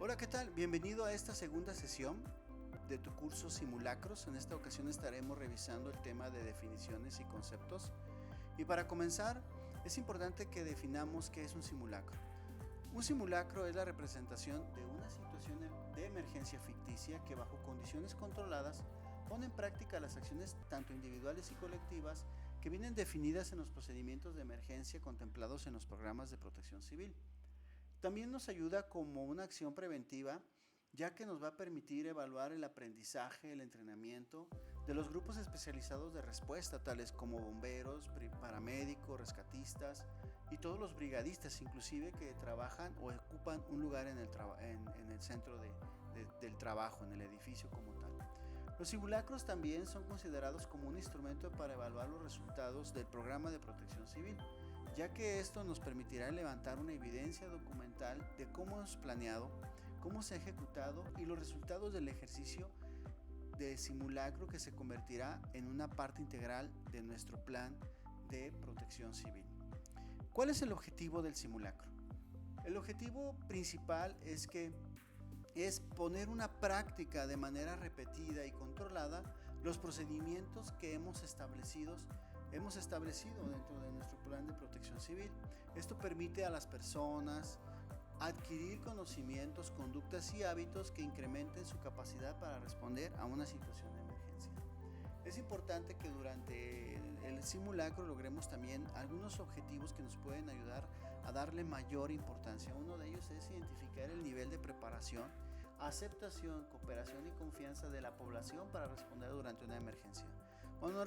Hola, ¿qué tal? Bienvenido a esta segunda sesión de tu curso Simulacros. En esta ocasión estaremos revisando el tema de definiciones y conceptos. Y para comenzar, es importante que definamos qué es un simulacro. Un simulacro es la representación de una situación de emergencia ficticia que bajo condiciones controladas pone en práctica las acciones tanto individuales y colectivas que vienen definidas en los procedimientos de emergencia contemplados en los programas de protección civil. También nos ayuda como una acción preventiva, ya que nos va a permitir evaluar el aprendizaje, el entrenamiento de los grupos especializados de respuesta, tales como bomberos, paramédicos, rescatistas y todos los brigadistas, inclusive que trabajan o ocupan un lugar en el centro del trabajo, en el edificio como tal. Los simulacros también son considerados como un instrumento para evaluar los resultados del programa de protección civil, ya que esto nos permitirá levantar una evidencia documental de cómo hemos planeado, cómo se ha ejecutado y los resultados del ejercicio de simulacro que se convertirá en una parte integral de nuestro plan de protección civil. ¿Cuál es el objetivo del simulacro? El objetivo principal es poner una práctica de manera repetida y controlada los procedimientos que hemos establecido dentro de nuestro plan de protección civil. Esto permite a las personas adquirir conocimientos, conductas y hábitos que incrementen su capacidad para responder a una situación de emergencia. Es importante que durante el simulacro logremos también algunos objetivos que nos pueden ayudar a darle mayor importancia. Uno de ellos es identificar el nivel de preparación, aceptación, cooperación y confianza de la población para responder durante una emergencia. Cuando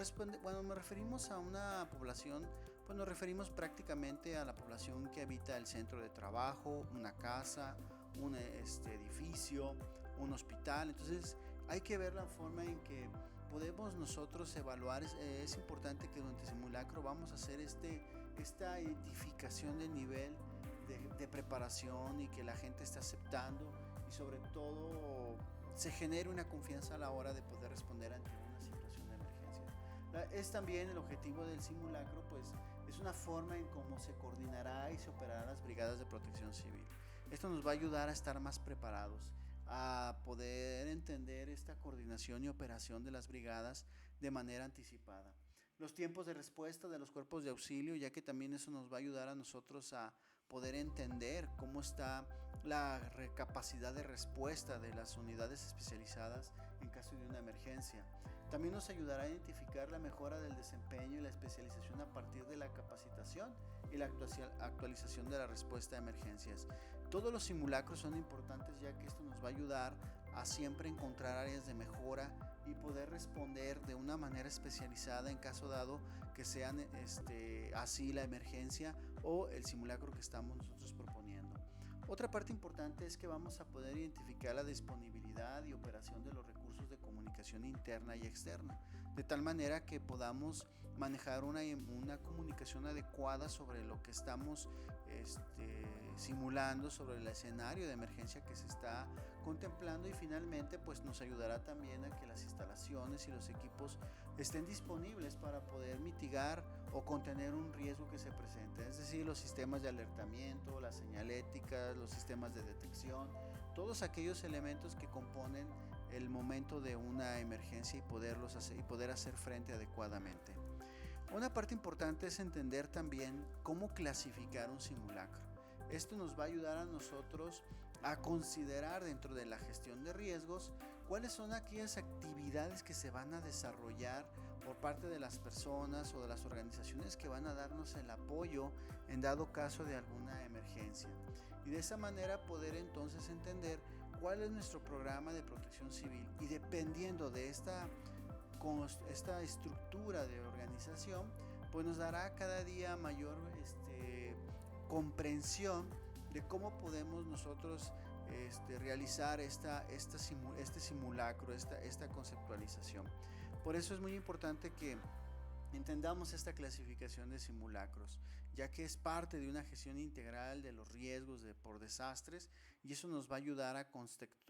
nos referimos a una población, pues nos referimos prácticamente a la población que habita el centro de trabajo, una casa, un edificio, un hospital. Entonces hay que ver la forma en que podemos nosotros evaluar. Es importante que durante el simulacro vamos a hacer esta identificación del nivel de preparación y que la gente esté aceptando y sobre todo se genere una confianza a la hora de poder responder ante una situación de emergencia. Es también el objetivo del simulacro, pues es una forma en cómo se coordinará y se operarán las brigadas de protección civil. Esto nos va a ayudar a estar más preparados, a poder entender esta coordinación y operación de las brigadas de manera anticipada. Los tiempos de respuesta de los cuerpos de auxilio, ya que también eso nos va a ayudar a nosotros a poder entender cómo está la capacidad de respuesta de las unidades especializadas en caso de una emergencia. También nos ayudará a identificar la mejora del desempeño y la especialización a partir de la capacitación y la actualización de la respuesta a emergencias. Todos los simulacros son importantes, ya que esto nos va a ayudar a siempre encontrar áreas de mejora y poder responder de una manera especializada en caso dado que sean así la emergencia o el simulacro que estamos nosotros proponiendo. Otra parte importante es que vamos a poder identificar la disponibilidad y operación de los recursos de comunicación interna y externa, de tal manera que podamos manejar una comunicación adecuada sobre lo que estamos simulando, sobre el escenario de emergencia que se está contemplando, y finalmente pues nos ayudará también a que las instalaciones y los equipos estén disponibles para poder mitigar o contener un riesgo que se presente, es decir, los sistemas de alertamiento, las señaléticas, los sistemas de detección, todos aquellos elementos que componen el momento de una emergencia y poder hacer frente adecuadamente. Una parte importante es entender también cómo clasificar un simulacro. Esto nos va a ayudar a nosotros a considerar dentro de la gestión de riesgos cuáles son aquellas actividades que se van a desarrollar por parte de las personas o de las organizaciones que van a darnos el apoyo en dado caso de alguna emergencia. Y de esa manera poder entonces entender cuál es nuestro programa de protección civil, y dependiendo de esta estructura de organización, pues nos dará cada día mayor comprensión de cómo podemos nosotros realizar este simulacro, esta conceptualización. Por eso es muy importante que entendamos esta clasificación de simulacros, ya que es parte de una gestión integral de los riesgos por desastres, y eso nos va a ayudar a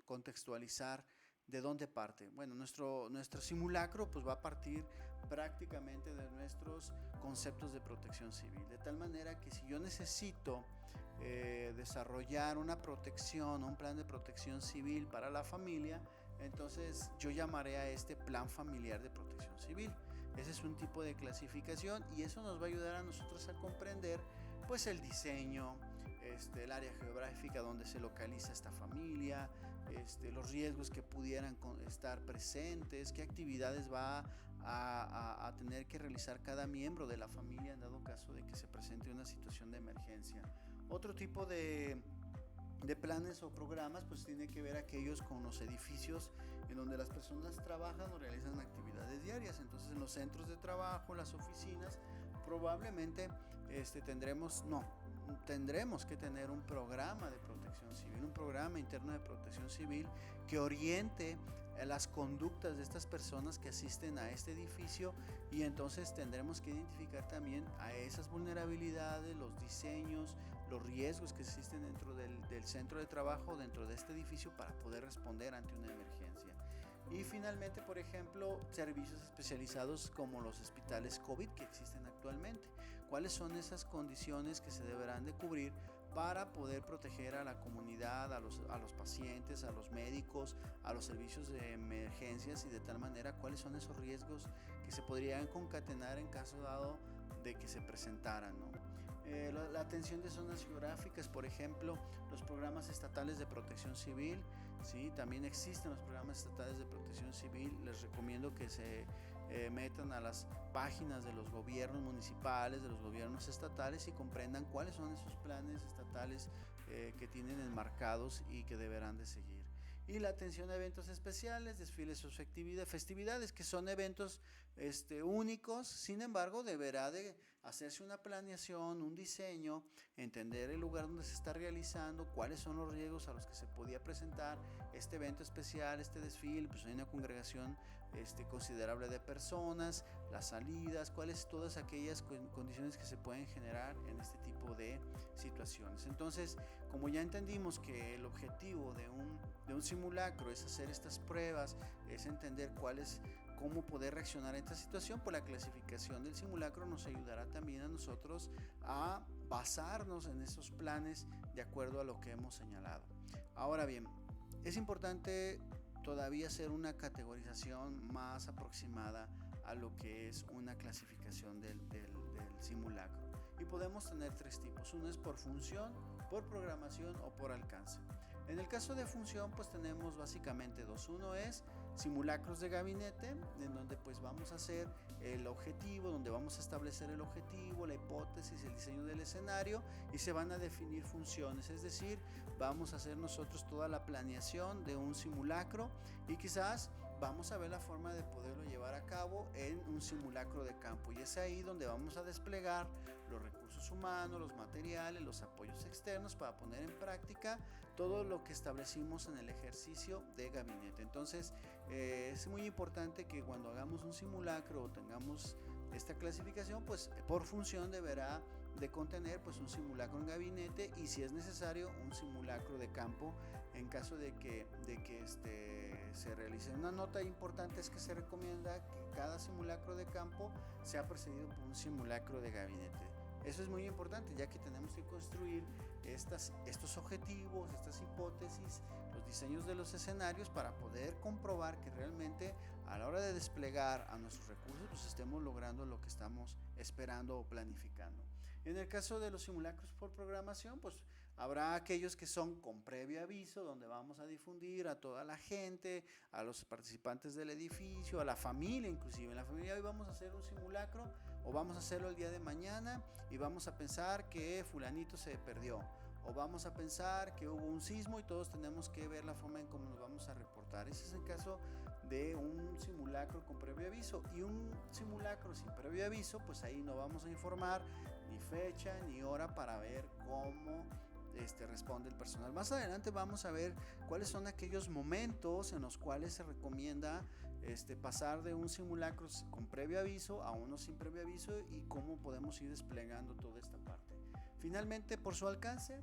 contextualizar ¿de dónde parte? Bueno, nuestro simulacro pues va a partir prácticamente de nuestros conceptos de protección civil, de tal manera que si yo necesito desarrollar una protección, un plan de protección civil para la familia, entonces yo llamaré a este plan familiar de protección civil. Ese es un tipo de clasificación y eso nos va a ayudar a nosotros a comprender pues el diseño, el área geográfica donde se localiza esta familia, los riesgos que pudieran estar presentes, qué actividades va a tener que realizar cada miembro de la familia en dado caso de que se presente una situación de emergencia. Otro tipo de planes o programas pues tiene que ver aquellos con los edificios en donde las personas trabajan o realizan actividades diarias. Entonces en los centros de trabajo, las oficinas, probablemente tendremos que tener un programa de protección civil, un programa interno de protección civil que oriente las conductas de estas personas que asisten a este edificio, y entonces tendremos que identificar también a esas vulnerabilidades, los diseños, los riesgos que existen dentro del centro de trabajo, dentro de este edificio, para poder responder ante una emergencia. Y finalmente, por ejemplo, servicios especializados como los hospitales COVID que existen actualmente. ¿Cuáles son esas condiciones que se deberán de cubrir para poder proteger a la comunidad, a los pacientes, a los médicos, a los servicios de emergencias, y de tal manera cuáles son esos riesgos que se podrían concatenar en caso dado de que se presentaran, ¿no? La atención de zonas geográficas, por ejemplo, los programas estatales de protección civil, ¿sí? También existen los programas estatales de protección civil. Les recomiendo que se metan a las páginas de los gobiernos municipales, de los gobiernos estatales, y comprendan cuáles son esos planes estatales que tienen enmarcados y que deberán de seguir. Y la atención a eventos especiales, desfiles o festividades, que son eventos únicos. Sin embargo, deberá de hacerse una planeación, un diseño, entender el lugar donde se está realizando, cuáles son los riesgos a los que se podía presentar este evento especial, este desfile. Pues hay una congregación considerable de personas, las salidas, cuáles todas aquellas condiciones que se pueden generar en este tipo de situaciones. Entonces, como ya entendimos que el objetivo de un simulacro es hacer estas pruebas, es entender cómo poder reaccionar a esta situación, pues la clasificación del simulacro nos ayudará también a nosotros a basarnos en esos planes de acuerdo a lo que hemos señalado. Ahora bien, es importante todavía hacer una categorización más aproximada a lo que es una clasificación del simulacro. Y podemos tener tres tipos. Uno es por función, por programación o por alcance. En el caso de función, pues tenemos básicamente dos. Uno es simulacros de gabinete, en donde pues vamos a hacer el objetivo, donde vamos a establecer el objetivo, la hipótesis, el diseño del escenario, y se van a definir funciones. Es decir, vamos a hacer nosotros toda la planeación de un simulacro, y quizás vamos a ver la forma de poderlo llevar a cabo en un simulacro de campo, y es ahí donde vamos a desplegar los recursos humanos, los materiales, los apoyos externos para poner en práctica todo lo que establecimos en el ejercicio de gabinete. Entonces es muy importante que cuando hagamos un simulacro o tengamos esta clasificación, pues por función deberá de contener pues un simulacro en gabinete, y si es necesario un simulacro de campo en caso de que se realice. Una nota importante es que se recomienda que cada simulacro de campo sea precedido por un simulacro de gabinete. Eso es muy importante, ya que tenemos que construir estos objetivos, estas hipótesis, los diseños de los escenarios, para poder comprobar que realmente a la hora de desplegar a nuestros recursos pues estemos logrando lo que estamos esperando o planificando. En el caso de los simulacros por programación, pues habrá aquellos que son con previo aviso, donde vamos a difundir a toda la gente, a los participantes del edificio, a la familia inclusive. En la familia hoy vamos a hacer un simulacro, o vamos a hacerlo el día de mañana, y vamos a pensar que fulanito se perdió, o vamos a pensar que hubo un sismo y todos tenemos que ver la forma en cómo nos vamos a reportar. Ese es el caso de un simulacro con previo aviso. Y un simulacro sin previo aviso, pues ahí no vamos a informar ni fecha ni hora para ver cómo responde el personal. Más adelante vamos a ver cuáles son aquellos momentos en los cuales se recomienda pasar de un simulacro con previo aviso a uno sin previo aviso, y cómo podemos ir desplegando toda esta parte. Finalmente, por su alcance,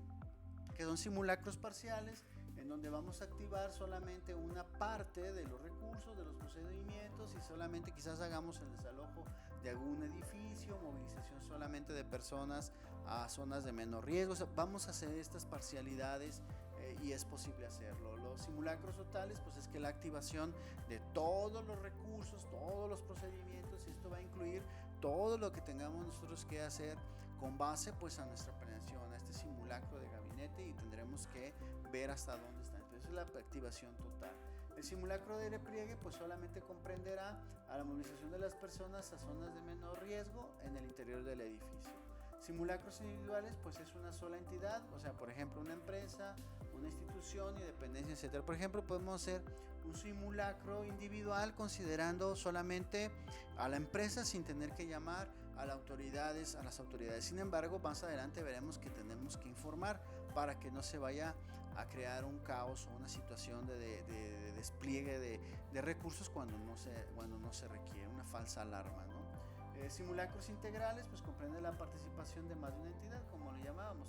que son simulacros parciales, en donde vamos a activar solamente una parte de los recursos, de los procedimientos, y solamente quizás hagamos el desalojo de algún edificio, movilización solamente de personas a zonas de menor riesgo. O sea, vamos a hacer estas parcialidades y es posible hacerlo. Los simulacros totales, pues es que la activación de todos los recursos, todos los procedimientos, y esto va a incluir todo lo que tengamos nosotros que hacer con base pues a nuestra planeación, a este simulacro de gabinete, y tendremos que ver hasta dónde está. Entonces la activación total. El simulacro de repliegue pues solamente comprenderá a la movilización de las personas a zonas de menor riesgo en el interior del edificio. Simulacros individuales pues es una sola entidad, o sea, por ejemplo, una empresa, una institución y dependencia, etcétera. Por ejemplo, podemos hacer un simulacro individual considerando solamente a la empresa sin tener que llamar a las autoridades. Sin embargo, más adelante veremos que tenemos que informar para que no se vaya a crear un caos o una situación de despliegue de recursos cuando no se requiere, una falsa alarma, ¿no? Simulacros integrales pues comprende la participación de más de una entidad, como lo llamábamos.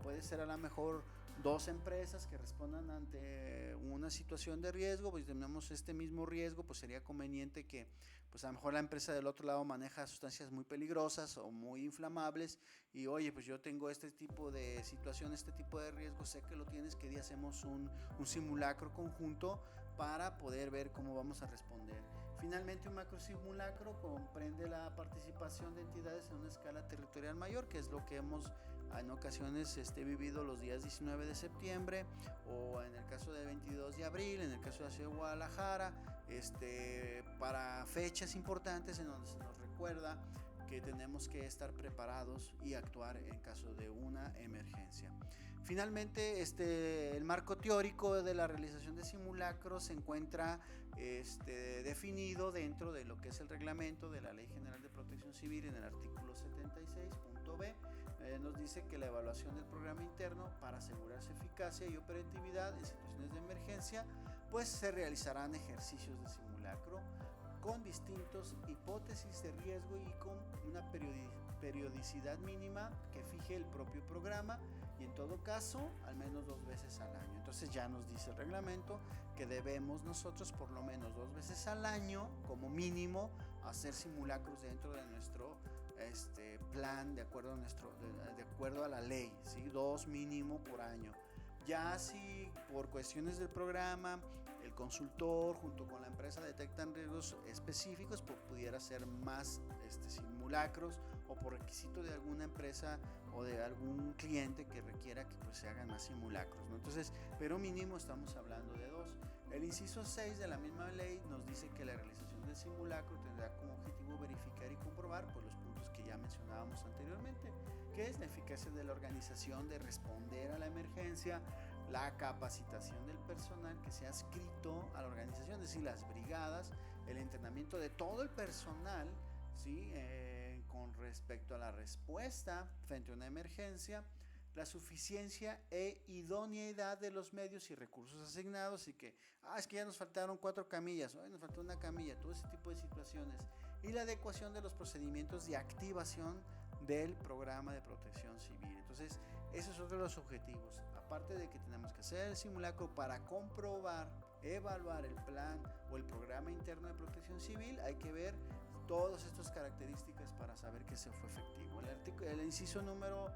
Puede ser a lo mejor 2 empresas que respondan ante una situación de riesgo, pues tenemos este mismo riesgo, pues sería conveniente que pues a lo mejor la empresa del otro lado maneja sustancias muy peligrosas o muy inflamables, y oye, pues yo tengo este tipo de situación, este tipo de riesgo, sé que lo tienes, que día hacemos un simulacro conjunto para poder ver cómo vamos a responder. Finalmente, un macrosimulacro comprende la participación de entidades en una escala territorial mayor, que es lo que hemos en ocasiones vivido los días 19 de septiembre, o en el caso del 22 de abril, en el caso de la ciudad de Guadalajara, para fechas importantes en donde se nos recuerda que tenemos que estar preparados y actuar en caso de una emergencia. Finalmente, el marco teórico de la realización de simulacros se encuentra definido dentro de lo que es el reglamento de la Ley General de Protección Civil en el artículo 76.b. Nos dice que la evaluación del programa interno para asegurar su eficacia y operatividad en situaciones de emergencia, pues se realizarán ejercicios de simulacro con distintas hipótesis de riesgo y con una periodicidad mínima que fije el propio programa, y en todo caso al menos 2 veces al año. Entonces ya nos dice el reglamento que debemos nosotros por lo menos 2 veces al año como mínimo hacer simulacros dentro de nuestro plan, de acuerdo a la ley, ¿sí? 2 mínimo por año. Ya si por cuestiones del programa el consultor junto con la empresa detectan riesgos específicos, pues pudiera ser más simulacros, o por requisito de alguna empresa o de algún cliente que requiera que pues se hagan más simulacros, ¿no? Entonces, pero mínimo estamos hablando de 2. El inciso 6 de la misma ley nos dice que la realización del simulacro tendrá como objetivo verificar y comprobar pues los puntos que ya mencionábamos anteriormente, que es la eficacia de la organización de responder a la emergencia, la capacitación del personal que sea adscrito a la organización, es decir, las brigadas, el entrenamiento de todo el personal, ¿sí? Con respecto a la respuesta frente a una emergencia, la suficiencia e idoneidad de los medios y recursos asignados, y que, es que ya nos faltaron 4 camillas, hoy nos faltó una camilla, todo ese tipo de situaciones, y la adecuación de los procedimientos de activación del programa de protección civil. Entonces, esos son otro de los objetivos. Aparte de que tenemos que hacer el simulacro para comprobar, evaluar el plan o el programa interno de protección civil, hay que ver todas estas características para saber que se fue efectivo. El inciso número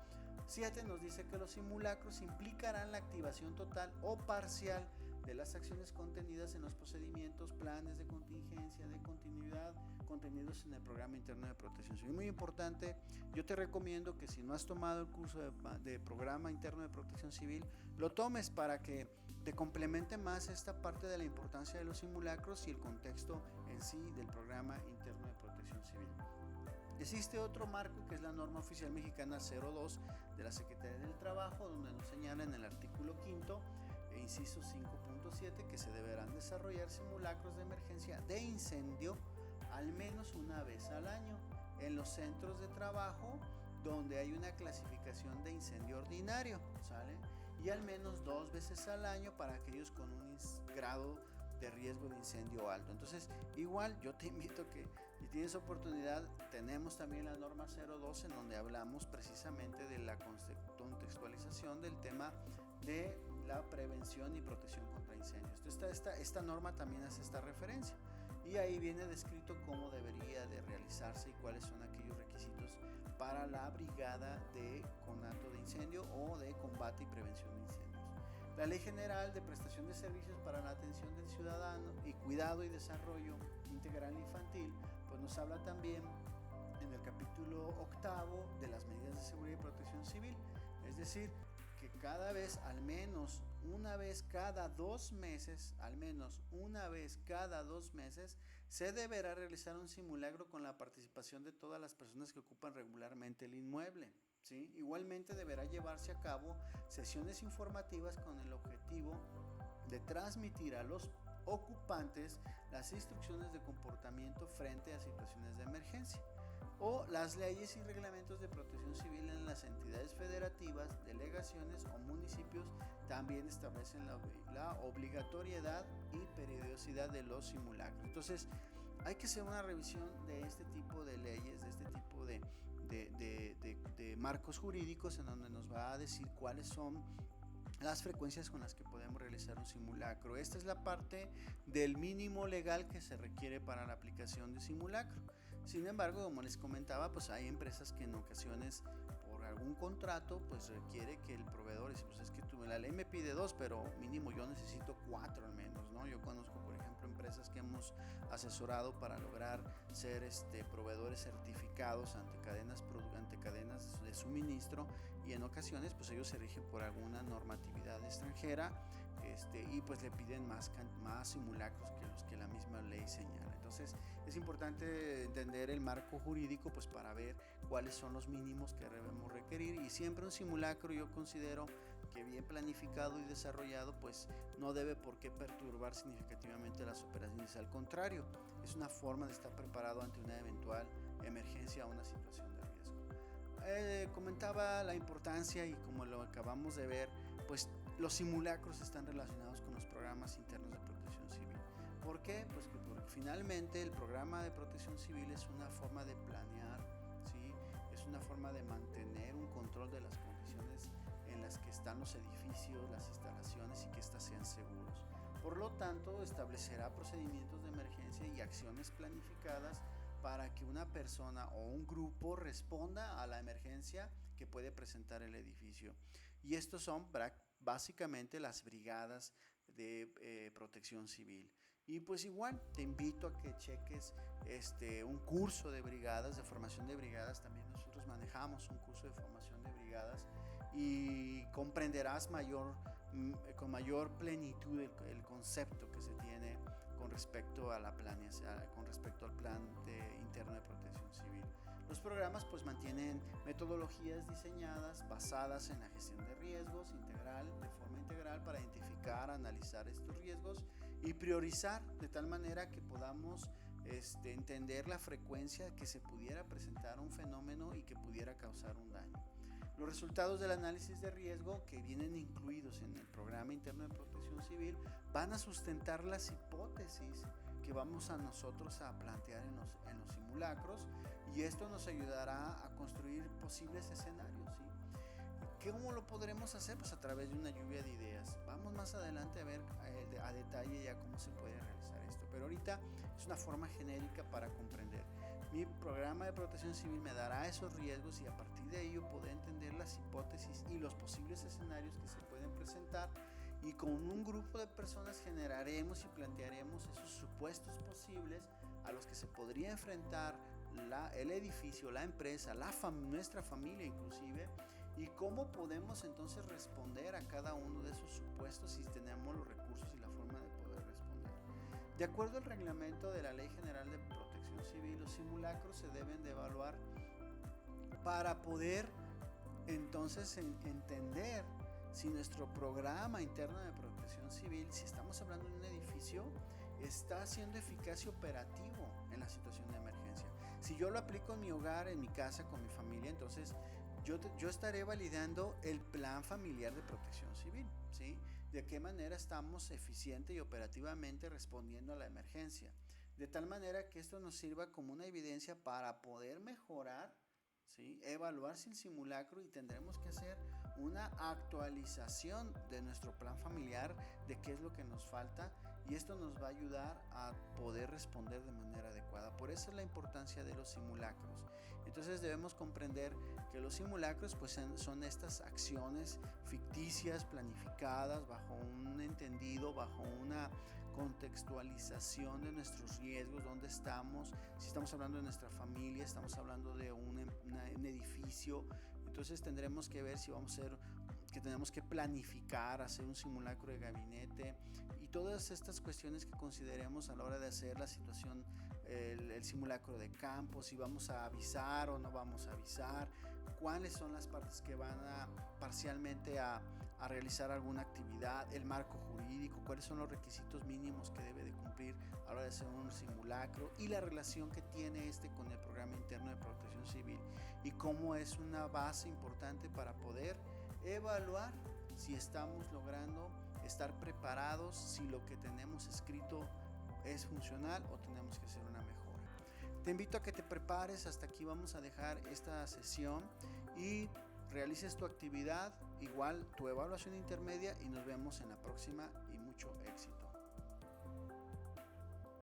7 nos dice que los simulacros implicarán la activación total o parcial de las acciones contenidas en los procedimientos, planes de contingencia, de continuidad, contenidos en el programa interno de protección civil. Muy importante, yo te recomiendo que si no has tomado el curso de programa interno de protección civil, lo tomes para que te complemente más esta parte de la importancia de los simulacros y el contexto en sí del programa interno de protección civil. Existe otro marco que es la norma oficial mexicana 02 de la Secretaría del Trabajo, donde nos señala en el artículo 5 inciso 5.7 que se deberán desarrollar simulacros de emergencia de incendio al menos una vez al año en los centros de trabajo donde hay una clasificación de incendio ordinario, ¿sale? Y al menos 2 veces al año para aquellos con un grado de riesgo de incendio alto. Entonces, igual yo te invito a que si tienes oportunidad, tenemos también la norma 02 en donde hablamos precisamente de la contextualización del tema de la prevención y protección contra incendios. Entonces, esta norma también hace esta referencia y ahí viene descrito cómo debería de realizarse y cuáles son aquellos requisitos para la brigada de conato de incendio o de combate y prevención de incendios. La Ley General de Prestación de Servicios para la Atención del Ciudadano y Cuidado y Desarrollo Integral Infantil, pues nos habla también en el capítulo 8 de las medidas de seguridad y protección civil, es decir, que cada vez, al menos una vez cada 2 meses, se deberá realizar un simulacro con la participación de todas las personas que ocupan regularmente el inmueble. ¿Sí? Igualmente deberá llevarse a cabo sesiones informativas con el objetivo de transmitir a los ocupantes las instrucciones de comportamiento frente a situaciones de emergencia o las leyes y reglamentos de protección civil en las entidades federativas, delegaciones o municipios también establecen la obligatoriedad y periodicidad de los simulacros. Entonces, hay que hacer una revisión de este tipo de leyes, de este tipo de marcos jurídicos en donde nos va a decir cuáles son las frecuencias con las que podemos realizar un simulacro. Esta es la parte del mínimo legal que se requiere para la aplicación de simulacro. Sin embargo, como les comentaba, pues hay empresas que en ocasiones por algún contrato pues requiere que el proveedor dice, pues es que la ley me pide 2, pero mínimo yo necesito 4 al menos, ¿no? Yo conozco, por ejemplo, empresas que hemos asesorado para lograr ser proveedores certificados ante cadenas de suministro, y en ocasiones pues ellos se rigen por alguna normatividad extranjera y pues le piden más simulacros que los que la misma ley señala. Entonces es importante entender el marco jurídico pues para ver cuáles son los mínimos que debemos requerir, y siempre un simulacro yo considero que bien planificado y desarrollado pues no debe por qué perturbar significativamente las operaciones. Al contrario, es una forma de estar preparado ante una eventual emergencia o una situación de riesgo. Comentaba la importancia, y como lo acabamos de ver, pues los simulacros están relacionados con los programas internos de protección civil. ¿Por qué? Pues porque finalmente el programa de protección civil es una forma de planear, ¿sí? Es una forma de mantener un control de las condiciones en las que están los edificios, las instalaciones, y que éstas sean seguros. Por lo tanto, establecerá procedimientos de emergencia y acciones planificadas para que una persona o un grupo responda a la emergencia que puede presentar el edificio. Y estos son básicamente las brigadas de protección civil. Y pues igual te invito a que cheques un curso de brigadas, de formación de brigadas. También nosotros manejamos un curso de formación de brigadas y comprenderás con mayor plenitud el concepto que se tiene con respecto a la con respecto al plan interno de protección civil. Los programas pues mantienen metodologías diseñadas basadas en la gestión de riesgos de forma integral, para identificar, analizar estos riesgos y priorizar de tal manera que podamos entender la frecuencia que se pudiera presentar un fenómeno y que pudiera causar un daño. Los resultados del análisis de riesgo que vienen incluidos en el programa interno de protección civil van a sustentar las hipótesis que vamos a nosotros a plantear en los simulacros, y esto nos ayudará a construir posibles escenarios, ¿sí? ¿Cómo lo podremos hacer? Pues a través de una lluvia de ideas. Vamos más adelante a ver a detalle ya cómo se puede realizar esto, pero ahorita es una forma genérica para comprender. Mi programa de protección civil me dará esos riesgos, y a partir de ello poder entender las hipótesis y los posibles escenarios que se pueden presentar, y con un grupo de personas generaremos y plantearemos esos supuestos posibles a los que se podría enfrentar el edificio, la empresa, nuestra familia inclusive, y cómo podemos entonces responder a cada uno de esos supuestos si tenemos los recursos y la forma de poder responder. De acuerdo al reglamento de la Ley General de Protección Civil, los simulacros se deben de evaluar para poder entonces entender si nuestro programa interno de protección civil, si estamos hablando de un edificio, está siendo eficaz y operativo en la situación de emergencia. Si yo lo aplico en mi hogar, en mi casa, con mi familia, entonces yo estaré validando el plan familiar de protección civil, ¿sí? De qué manera estamos eficiente y operativamente respondiendo a la emergencia, de tal manera que esto nos sirva como una evidencia para poder mejorar, ¿sí? Evaluar si el simulacro, y tendremos que hacer una actualización de nuestro plan familiar, de qué es lo que nos falta, y esto nos va a ayudar a poder responder de manera adecuada. Por eso es la importancia de los simulacros. Entonces debemos comprender que los simulacros pues son estas acciones ficticias, planificadas, bajo un entendido, bajo una contextualización de nuestros riesgos, dónde estamos, si estamos hablando de nuestra familia, estamos hablando de un edificio. Entonces tendremos que ver si vamos a hacer, que tenemos que planificar, hacer un simulacro de gabinete y todas estas cuestiones que consideremos a la hora de hacer la situación, el simulacro de campo, si vamos a avisar o no vamos a avisar, cuáles son las partes que van a parcialmente a realizar alguna actividad, el marco jurídico, cuáles son los requisitos mínimos que debe de cumplir a la hora de hacer un simulacro y la relación que tiene con el programa interno de protección civil y cómo es una base importante para poder evaluar si estamos logrando estar preparados, si lo que tenemos escrito es funcional o tenemos que hacer una mejora. Te invito a que te prepares, hasta aquí vamos a dejar esta sesión y realices tu actividad, igual tu evaluación intermedia, y nos vemos en la próxima.